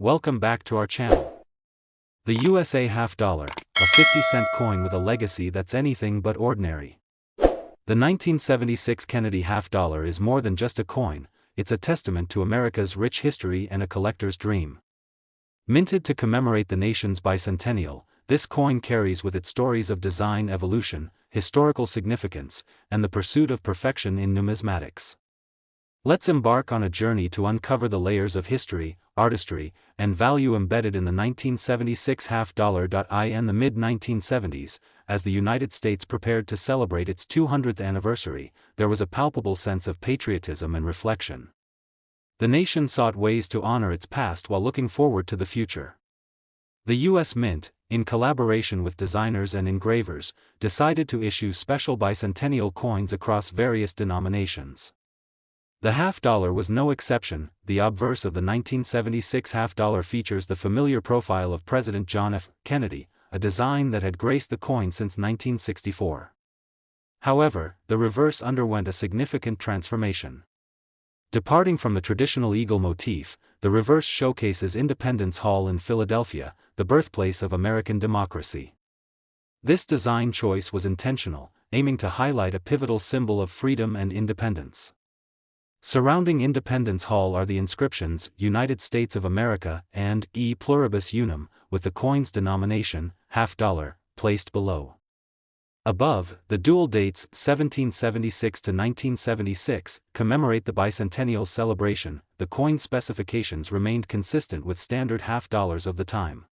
Welcome back to our channel. The USA half dollar, a 50-cent coin with a legacy that's anything but ordinary. The 1976 Kennedy half dollar is more than just a coin, it's a testament to America's rich history and a collector's dream. Minted to commemorate the nation's bicentennial, this coin carries with it stories of design evolution, historical significance, and the pursuit of perfection in numismatics. Let's embark on a journey to uncover the layers of history, artistry, and value embedded in the 1976 half dollar. In the mid-1970s, as the United States prepared to celebrate its 200th anniversary, there was a palpable sense of patriotism and reflection. The nation sought ways to honor its past while looking forward to the future. The U.S. Mint, in collaboration with designers and engravers, decided to issue special bicentennial coins across various denominations. The half dollar was no exception. The obverse of the 1976 half dollar features the familiar profile of President John F. Kennedy, a design that had graced the coin since 1964. However, the reverse underwent a significant transformation. Departing from the traditional eagle motif, the reverse showcases Independence Hall in Philadelphia, the birthplace of American democracy. This design choice was intentional, aiming to highlight a pivotal symbol of freedom and independence. Surrounding Independence Hall are the inscriptions United States of America and E Pluribus Unum, with the coin's denomination, half dollar, placed below. Above, the dual dates 1776 to 1976 commemorate the bicentennial celebration. The coin's specifications remained consistent with standard half dollars of the time.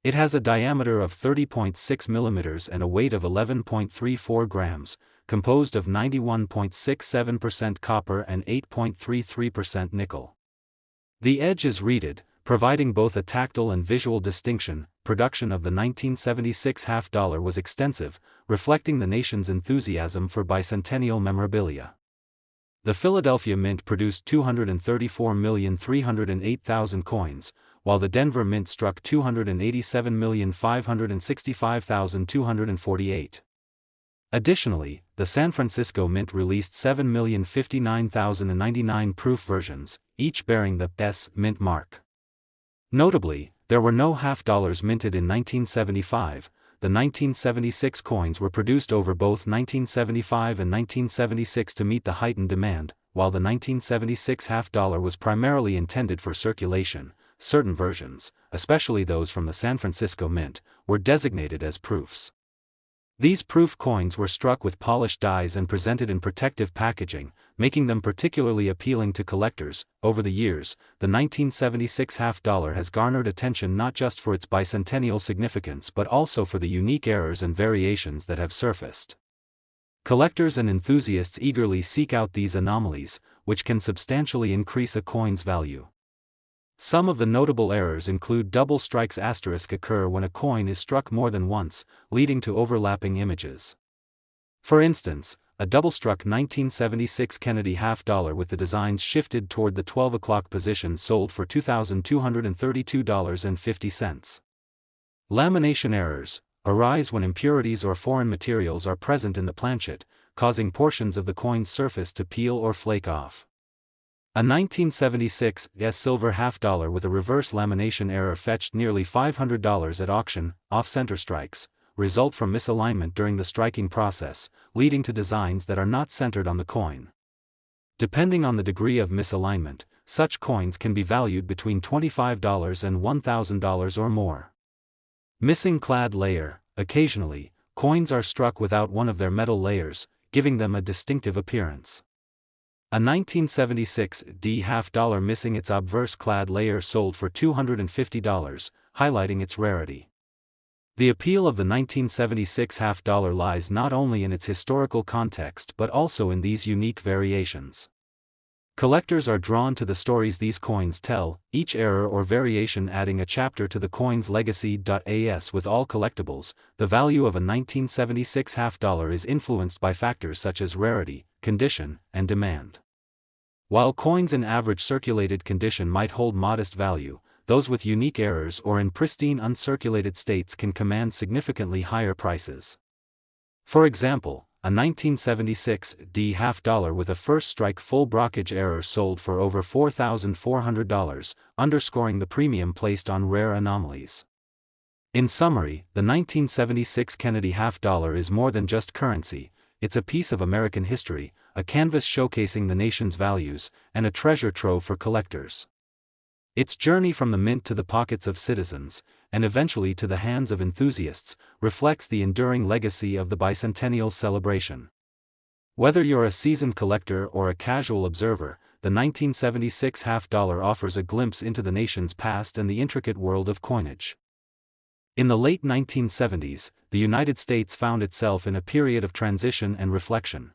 It has a diameter of 30.6 mm and a weight of 11.34 grams, composed of 91.67% copper and 8.33% nickel. The edge is reeded, providing both a tactile and visual distinction. Production of the 1976 half dollar was extensive, reflecting the nation's enthusiasm for bicentennial memorabilia. The Philadelphia Mint produced 234,308,000 coins, while the Denver Mint struck 287,565,248. Additionally, the San Francisco Mint released 7,059,099 proof versions, each bearing the S Mint mark. Notably, there were no half dollars minted in 1975. The 1976 coins were produced over both 1975 and 1976 to meet the heightened demand. While the 1976 half dollar was primarily intended for circulation, certain versions, especially those from the San Francisco Mint, were designated as proofs. These proof coins were struck with polished dies and presented in protective packaging, making them particularly appealing to collectors. Over the years, the 1976 half dollar has garnered attention not just for its bicentennial significance but also for the unique errors and variations that have surfaced. Collectors and enthusiasts eagerly seek out these anomalies, which can substantially increase a coin's value. Some of the notable errors include double strikes occur when a coin is struck more than once, leading to overlapping images. For instance, a double-struck 1976 Kennedy half dollar with the designs shifted toward the 12 o'clock position sold for $2,232.50. Lamination errors arise when impurities or foreign materials are present in the planchet, causing portions of the coin's surface to peel or flake off. A 1976 silver half dollar with a reverse lamination error fetched nearly $500 at auction. Off-center strikes result from misalignment during the striking process, leading to designs that are not centered on the coin. Depending on the degree of misalignment, such coins can be valued between $25 and $1,000 or more. Missing clad layer. Occasionally, coins are struck without one of their metal layers, giving them a distinctive appearance. A 1976 D half dollar missing its obverse clad layer sold for $250, highlighting its rarity. The appeal of the 1976 half dollar lies not only in its historical context but also in these unique variations. Collectors are drawn to the stories these coins tell, each error or variation adding a chapter to the coin's legacy. As with all collectibles, the value of a 1976 half dollar is influenced by factors such as rarity, condition, and demand. While coins in average circulated condition might hold modest value, those with unique errors or in pristine uncirculated states can command significantly higher prices. For example, a 1976 D half-dollar with a first strike full brokerage error sold for over $4,400, underscoring the premium placed on rare anomalies. In summary, the 1976 Kennedy half-dollar is more than just currency, it's a piece of American history, a canvas showcasing the nation's values, and a treasure trove for collectors. Its journey from the mint to the pockets of citizens, and eventually to the hands of enthusiasts, reflects the enduring legacy of the bicentennial celebration. Whether you're a seasoned collector or a casual observer, the 1976 half-dollar offers a glimpse into the nation's past and the intricate world of coinage. In the late 1970s, the United States found itself in a period of transition and reflection.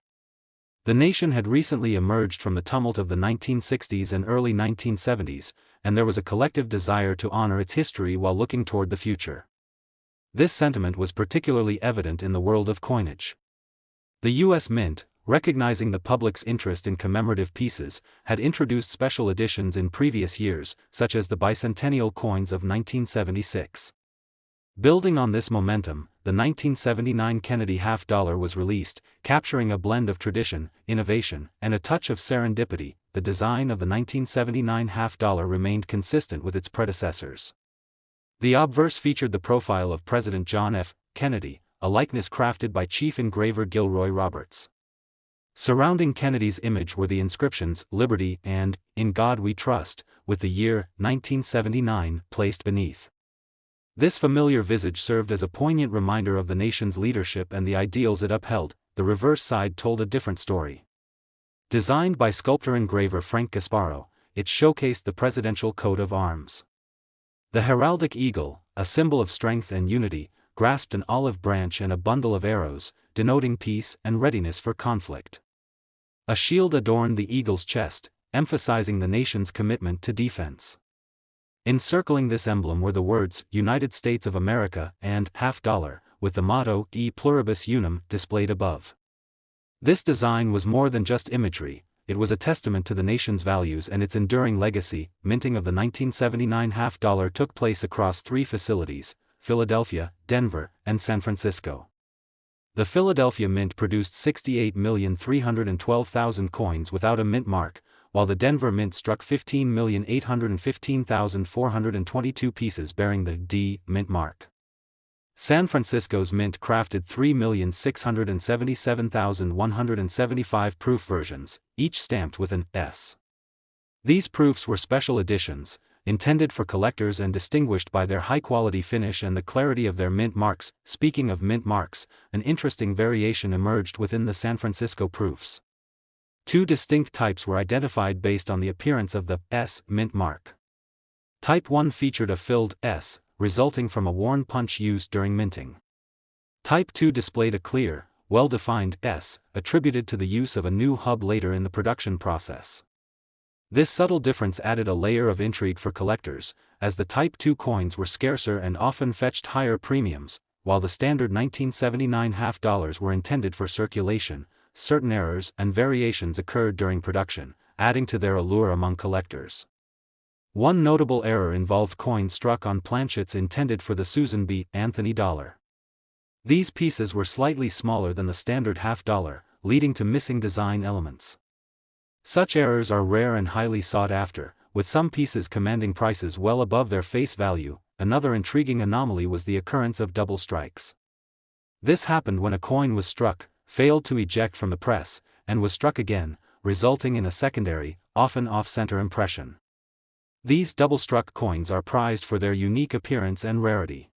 The nation had recently emerged from the tumult of the 1960s and early 1970s, and there was a collective desire to honor its history while looking toward the future. This sentiment was particularly evident in the world of coinage. The U.S. Mint, recognizing the public's interest in commemorative pieces, had introduced special editions in previous years, such as the Bicentennial coins of 1976. Building on this momentum, the 1979 Kennedy half-dollar was released, capturing a blend of tradition, innovation, and a touch of serendipity. The design of the 1979 half-dollar remained consistent with its predecessors. The obverse featured the profile of President John F. Kennedy, a likeness crafted by chief engraver Gilroy Roberts. Surrounding Kennedy's image were the inscriptions "Liberty" and "In God We Trust," with the year 1979 placed beneath. This familiar visage served as a poignant reminder of the nation's leadership and the ideals it upheld. The reverse side told a different story. Designed by sculptor-engraver Frank Gasparo, it showcased the presidential coat of arms. The heraldic eagle, a symbol of strength and unity, grasped an olive branch and a bundle of arrows, denoting peace and readiness for conflict. A shield adorned the eagle's chest, emphasizing the nation's commitment to defense. Encircling this emblem were the words "United States of America" and "half-dollar," with the motto "E pluribus unum" displayed above. This design was more than just imagery, it was a testament to the nation's values and its enduring legacy. Minting of the 1979 half-dollar took place across 3 facilities: Philadelphia, Denver, and San Francisco. The Philadelphia Mint produced 68,312,000 coins without a mint mark, while the Denver Mint struck 15,815,422 pieces bearing the D mint mark. San Francisco's Mint crafted 3,677,175 proof versions, each stamped with an S. These proofs were special editions, intended for collectors and distinguished by their high-quality finish and the clarity of their mint marks. Speaking of mint marks, an interesting variation emerged within the San Francisco proofs. 2 distinct types were identified based on the appearance of the S mint mark. Type 1 featured a filled S, resulting from a worn punch used during minting. Type 2 displayed a clear, well-defined S, attributed to the use of a new hub later in the production process. This subtle difference added a layer of intrigue for collectors, as the Type 2 coins were scarcer and often fetched higher premiums, while the standard 1979 half-dollars were intended for circulation. Certain errors and variations occurred during production, adding to their allure among collectors. One notable error involved coins struck on planchets intended for the Susan B. Anthony dollar. These pieces were slightly smaller than the standard half-dollar, leading to missing design elements. Such errors are rare and highly sought after, with some pieces commanding prices well above their face value. Another intriguing anomaly was the occurrence of double strikes. This happened when a coin was struck, failed to eject from the press, and was struck again, resulting in a secondary, often off-center impression. These double-struck coins are prized for their unique appearance and rarity.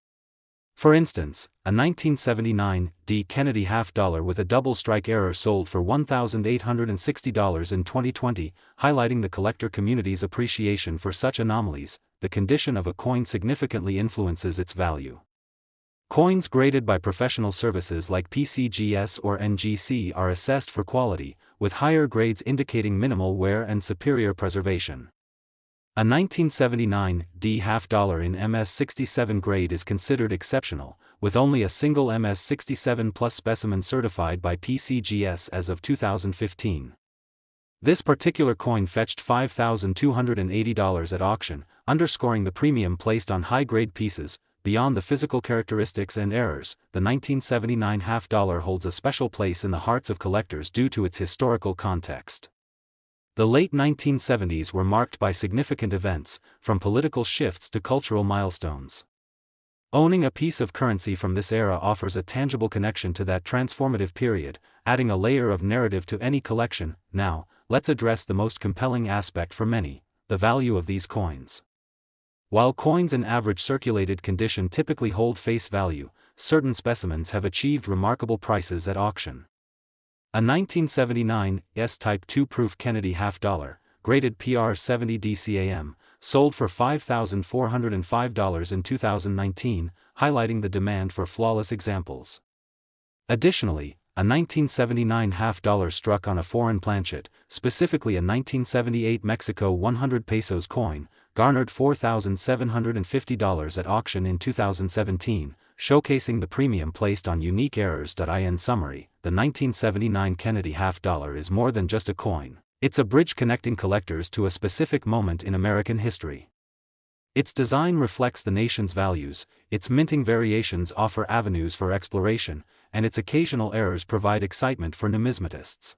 For instance, a 1979 D Kennedy half-dollar with a double-strike error sold for $1,860 in 2020, highlighting the collector community's appreciation for such anomalies. The condition of a coin significantly influences its value. Coins graded by professional services like PCGS or NGC are assessed for quality, with higher grades indicating minimal wear and superior preservation. A 1979 D half-dollar in MS-67 grade is considered exceptional, with only a single MS-67 Plus specimen certified by PCGS as of 2015. This particular coin fetched $5,280 at auction, underscoring the premium placed on high-grade pieces. beyond the physical characteristics and errors, the 1979 half-dollar holds a special place in the hearts of collectors due to its historical context. The late 1970s were marked by significant events, from political shifts to cultural milestones. Owning a piece of currency from this era offers a tangible connection to that transformative period, adding a layer of narrative to any collection. Now, let's address the most compelling aspect for many: the value of these coins. While coins in average circulated condition typically hold face value, certain specimens have achieved remarkable prices at auction. A 1979 S-Type 2 proof Kennedy half-dollar, graded PR 70 DCAM, sold for $5,405 in 2019, highlighting the demand for flawless examples. Additionally, a 1979 half-dollar struck on a foreign planchet, specifically a 1978 Mexico 100 pesos coin, garnered $4,750 at auction in 2017, showcasing the premium placed on unique errors. In summary, the 1979 Kennedy half-dollar is more than just a coin. It's a bridge connecting collectors to a specific moment in American history. Its design reflects the nation's values, its minting variations offer avenues for exploration, and its occasional errors provide excitement for numismatists.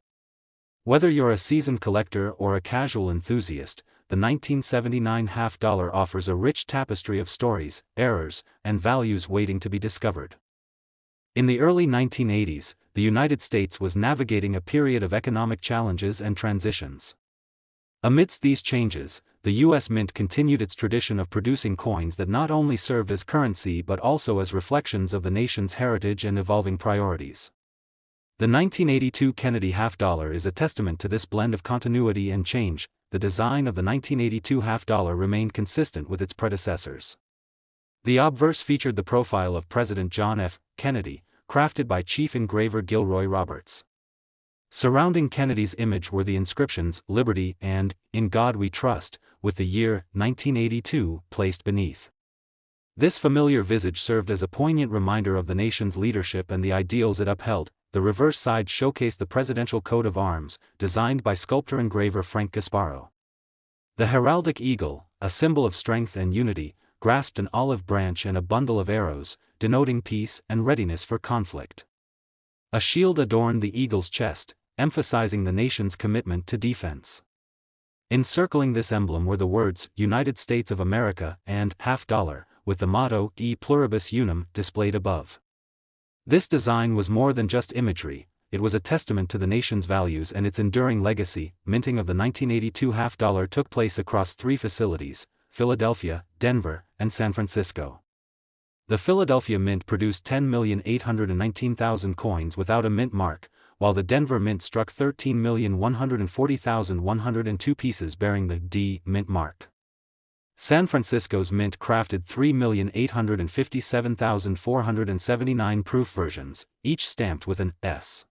Whether you're a seasoned collector or a casual enthusiast, the 1979 half-dollar offers a rich tapestry of stories, errors, and values waiting to be discovered. In the early 1980s, the United States was navigating a period of economic challenges and transitions. Amidst these changes, the U.S. Mint continued its tradition of producing coins that not only served as currency but also as reflections of the nation's heritage and evolving priorities. The 1982 Kennedy half-dollar is a testament to this blend of continuity and change. The design of the 1982 half-dollar remained consistent with its predecessors. The obverse featured the profile of President John F. Kennedy, crafted by chief engraver Gilroy Roberts. Surrounding Kennedy's image were the inscriptions "Liberty" and "In God We Trust," with the year 1982 placed beneath. This familiar visage served as a poignant reminder of the nation's leadership and the ideals it upheld. The reverse side showcased the presidential coat of arms, designed by sculptor-engraver Frank Gasparo. The heraldic eagle, a symbol of strength and unity, grasped an olive branch and a bundle of arrows, denoting peace and readiness for conflict. A shield adorned the eagle's chest, emphasizing the nation's commitment to defense. Encircling this emblem were the words "United States of America" and "half-dollar," with the motto "E pluribus unum" displayed above. This design was more than just imagery, it was a testament to the nation's values and its enduring legacy. Minting of the 1982 half-dollar took place across 3 facilities: Philadelphia, Denver, and San Francisco. The Philadelphia Mint produced 10,819,000 coins without a mint mark, while the Denver Mint struck 13,140,102 pieces bearing the D mint mark. San Francisco's Mint crafted 3,857,479 proof versions, each stamped with an S.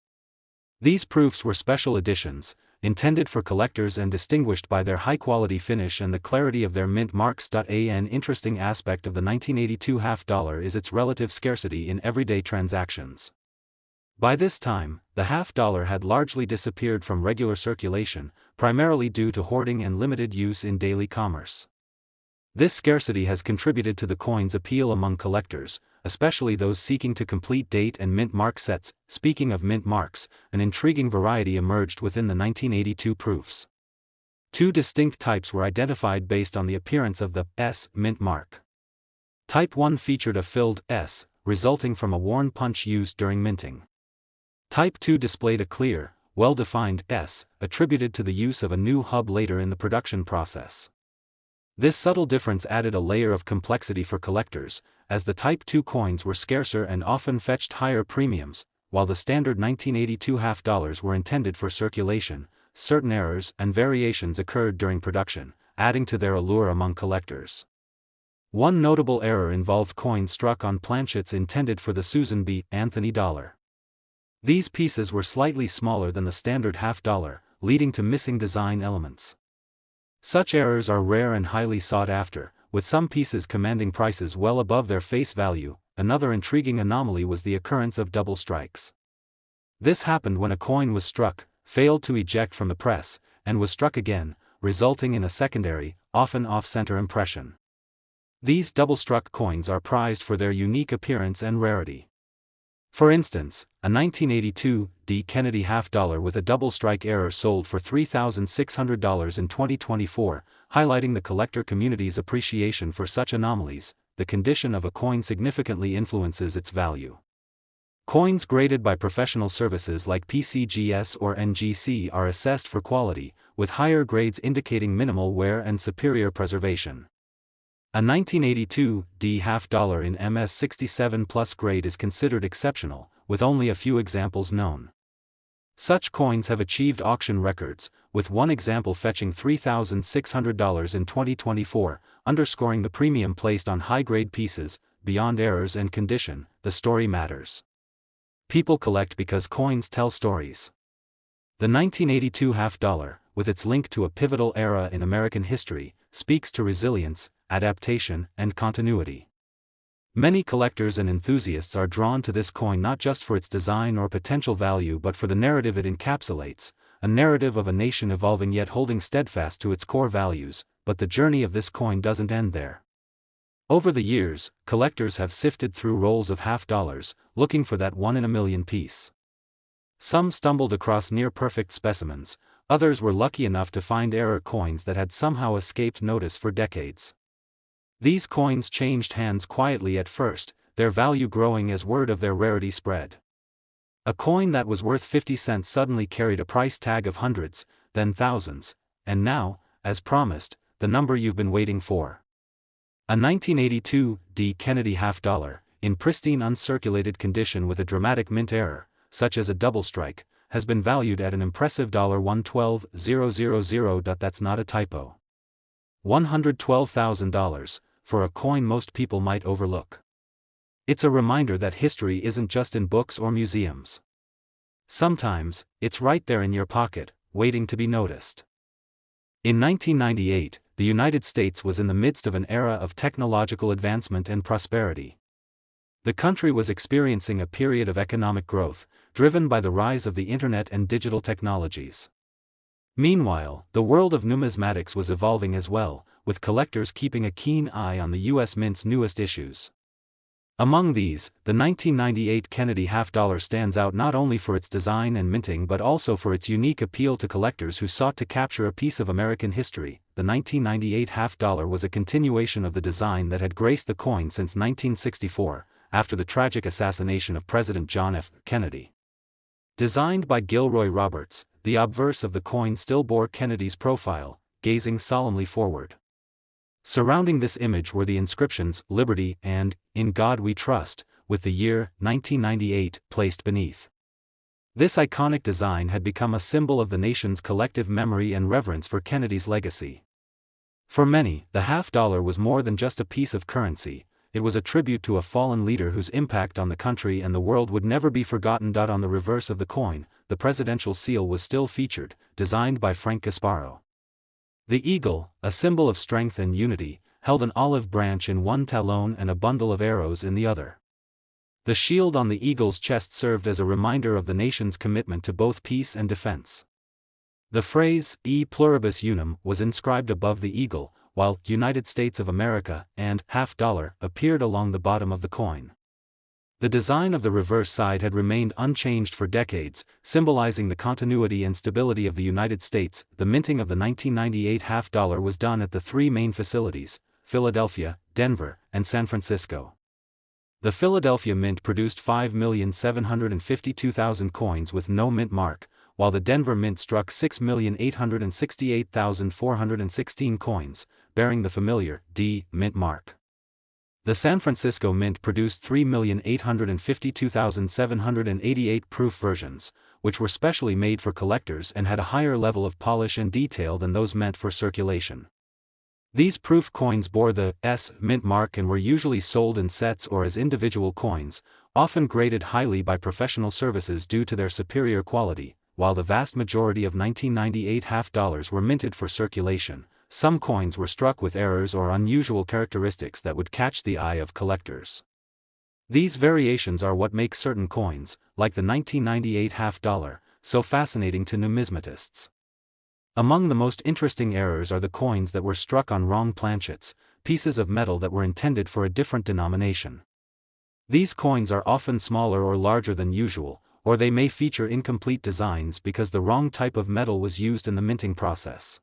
These proofs were special editions, intended for collectors and distinguished by their high-quality finish and the clarity of their mint marks. An interesting aspect of the 1982 half-dollar is its relative scarcity in everyday transactions. By this time, the half-dollar had largely disappeared from regular circulation, primarily due to hoarding and limited use in daily commerce. This scarcity has contributed to the coin's appeal among collectors, especially those seeking to complete date and mint mark sets. Speaking of mint marks, an intriguing variety emerged within the 1982 proofs. 2 distinct types were identified based on the appearance of the S mint mark. Type 1 featured a filled S, resulting from a worn punch used during minting. Type 2 displayed a clear, well-defined S, attributed to the use of a new hub later in the production process. This subtle difference added a layer of complexity for collectors, as the Type 2 coins were scarcer and often fetched higher premiums, while the standard 1982 half-dollars were intended for circulation. Certain errors and variations occurred during production, adding to their allure among collectors. One notable error involved coins struck on planchets intended for the Susan B. Anthony dollar. These pieces were slightly smaller than the standard half-dollar, leading to missing design elements. Such errors are rare and highly sought after, with some pieces commanding prices well above their face value. Another intriguing anomaly was the occurrence of double strikes. This happened when a coin was struck, failed to eject from the press, and was struck again, resulting in a secondary, often off-center impression. These double-struck coins are prized for their unique appearance and rarity. For instance, a 1982 D. Kennedy half-dollar with a double-strike error sold for $3,600 in 2024, highlighting the collector community's appreciation for such anomalies. The condition of a coin significantly influences its value. Coins graded by professional services like PCGS or NGC are assessed for quality, with higher grades indicating minimal wear and superior preservation. A 1982 D half-dollar in MS 67 Plus grade is considered exceptional, with only a few examples known. Such coins have achieved auction records, with one example fetching $3,600 in 2024, underscoring the premium placed on high-grade pieces. Beyond errors and condition, the story matters. People collect because coins tell stories. The 1982 half-dollar, with its link to a pivotal era in American history, speaks to resilience, adaptation, and continuity. Many collectors and enthusiasts are drawn to this coin not just for its design or potential value but for the narrative it encapsulates, a narrative of a nation evolving yet holding steadfast to its core values. But the journey of this coin doesn't end there. Over the years, collectors have sifted through rolls of half-dollars, looking for that one-in-a-million piece. Some stumbled across near-perfect specimens, others were lucky enough to find error coins that had somehow escaped notice for decades. These coins changed hands quietly at first, their value growing as word of their rarity spread. A coin that was worth 50 cents suddenly carried a price tag of hundreds, then thousands, and now, as promised, the number you've been waiting for. A 1982 D. Kennedy half-dollar, in pristine uncirculated condition with a dramatic mint error, such as a double strike, has been valued at an impressive $112,000. That's not a typo. $112,000, for a coin most people might overlook. It's a reminder that history isn't just in books or museums. Sometimes, it's right there in your pocket, waiting to be noticed. In 1998, the United States was in the midst of an era of technological advancement and prosperity. The country was experiencing a period of economic growth, driven by the rise of the internet and digital technologies. Meanwhile, the world of numismatics was evolving as well, with collectors keeping a keen eye on the U.S. Mint's newest issues. Among these, the 1998 Kennedy half-dollar stands out not only for its design and minting but also for its unique appeal to collectors who sought to capture a piece of American history. The 1998 half-dollar was a continuation of the design that had graced the coin since 1964, after the tragic assassination of President John F. Kennedy. Designed by Gilroy Roberts, the obverse of the coin still bore Kennedy's profile, gazing solemnly forward. Surrounding this image were the inscriptions "Liberty" and "In God We Trust," with the year 1998 placed beneath. This iconic design had become a symbol of the nation's collective memory and reverence for Kennedy's legacy. For many, the half-dollar was more than just a piece of currency, it was a tribute to a fallen leader whose impact on the country and the world would never be forgotten. On the reverse of the coin, the presidential seal was still featured, designed by Frank Gasparo. The eagle, a symbol of strength and unity, held an olive branch in one talon and a bundle of arrows in the other. The shield on the eagle's chest served as a reminder of the nation's commitment to both peace and defense. The phrase, E pluribus unum, was inscribed above the eagle, while United States of America and half-dollar appeared along the bottom of the coin. The design of the reverse side had remained unchanged for decades, symbolizing the continuity and stability of the United States. The minting of the 1998 half-dollar was done at the three main facilities: Philadelphia, Denver, and San Francisco. The Philadelphia Mint produced 5,752,000 coins with no mint mark, while the Denver Mint struck 6,868,416 coins, bearing the familiar D mint mark. The San Francisco Mint produced 3,852,788 proof versions, which were specially made for collectors and had a higher level of polish and detail than those meant for circulation. These proof coins bore the S mint mark and were usually sold in sets or as individual coins, often graded highly by professional services due to their superior quality. While the vast majority of 1998 half-dollars were minted for circulation, some coins were struck with errors or unusual characteristics that would catch the eye of collectors. These variations are what make certain coins, like the 1998 half-dollar, so fascinating to numismatists. Among the most interesting errors are the coins that were struck on wrong planchets, pieces of metal that were intended for a different denomination. These coins are often smaller or larger than usual, or they may feature incomplete designs because the wrong type of metal was used in the minting process.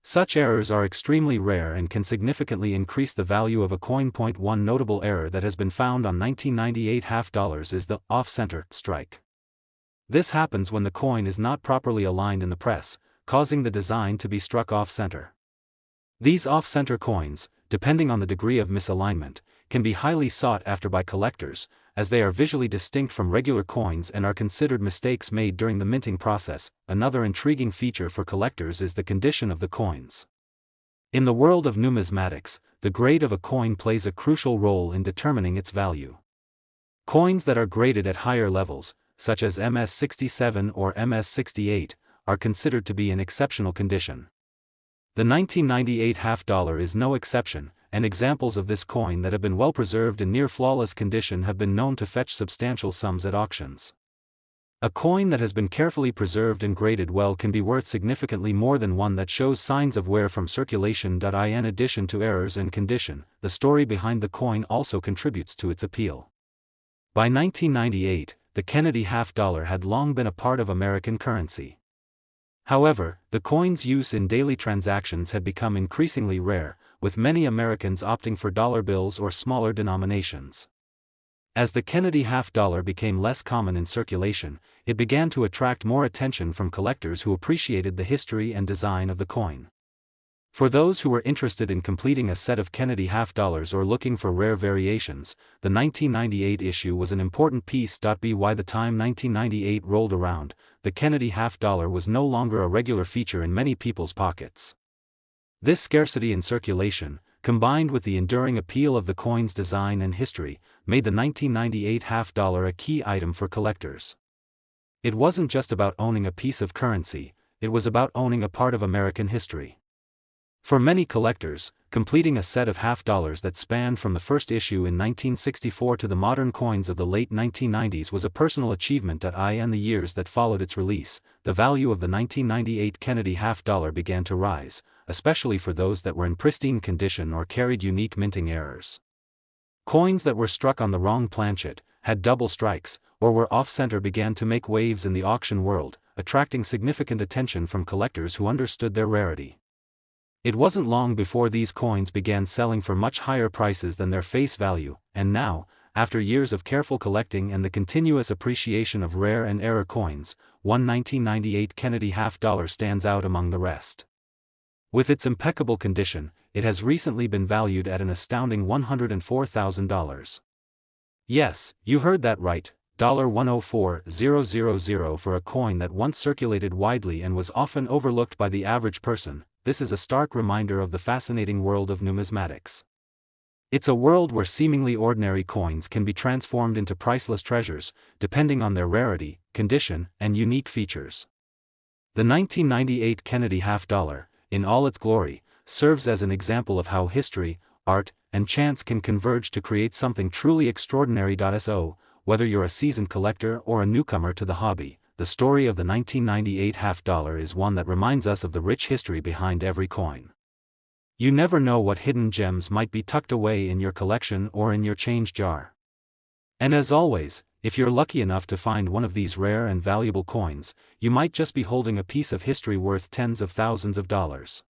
Such errors are extremely rare and can significantly increase the value of a coin. One notable error that has been found on 1998 half dollars is the off-center strike. This happens when the coin is not properly aligned in the press, causing the design to be struck off-center. These off-center coins, depending on the degree of misalignment, can be highly sought after by collectors, as they are visually distinct from regular coins and are considered mistakes made during the minting process. Another intriguing feature for collectors is the condition of the coins. In the world of numismatics, the grade of a coin plays a crucial role in determining its value. Coins that are graded at higher levels, such as MS-67 or MS-68, are considered to be in exceptional condition. The 1998 half dollar is no exception, and examples of this coin that have been well preserved in near flawless condition have been known to fetch substantial sums at auctions. A coin that has been carefully preserved and graded well can be worth significantly more than one that shows signs of wear from circulation. In addition to errors and condition, the story behind the coin also contributes to its appeal. By 1998, the Kennedy half dollar had long been a part of American currency. However, the coin's use in daily transactions had become increasingly rare, with many Americans opting for dollar bills or smaller denominations. As the Kennedy half dollar became less common in circulation, it began to attract more attention from collectors who appreciated the history and design of the coin. For those who were interested in completing a set of Kennedy half dollars or looking for rare variations, the 1998 issue was an important piece. By the time 1998 rolled around, the Kennedy half dollar was no longer a regular feature in many people's pockets. This scarcity in circulation, combined with the enduring appeal of the coin's design and history, made the 1998 half dollar a key item for collectors. It wasn't just about owning a piece of currency, it was about owning a part of American history. For many collectors, completing a set of half dollars that spanned from the first issue in 1964 to the modern coins of the late 1990s was a personal achievement. In the years that followed its release, the value of the 1998 Kennedy half dollar began to rise, especially for those that were in pristine condition or carried unique minting errors. Coins that were struck on the wrong planchet, had double strikes, or were off-center began to make waves in the auction world, attracting significant attention from collectors who understood their rarity. It wasn't long before these coins began selling for much higher prices than their face value, and now, after years of careful collecting and the continuous appreciation of rare and error coins, one 1998 Kennedy half dollar stands out among the rest. With its impeccable condition, it has recently been valued at an astounding $104,000. Yes, you heard that right, $104,000 for a coin that once circulated widely and was often overlooked by the average person. This is a stark reminder of the fascinating world of numismatics. It's a world where seemingly ordinary coins can be transformed into priceless treasures, depending on their rarity, condition, and unique features. The 1998 Kennedy half dollar, in all its glory, serves as an example of how history, art, and chance can converge to create something truly extraordinary. So, whether you're a seasoned collector or a newcomer to the hobby, the story of the 1998 half dollar is one that reminds us of the rich history behind every coin. You never know what hidden gems might be tucked away in your collection or in your change jar. And as always, if you're lucky enough to find one of these rare and valuable coins, you might just be holding a piece of history worth tens of thousands of dollars.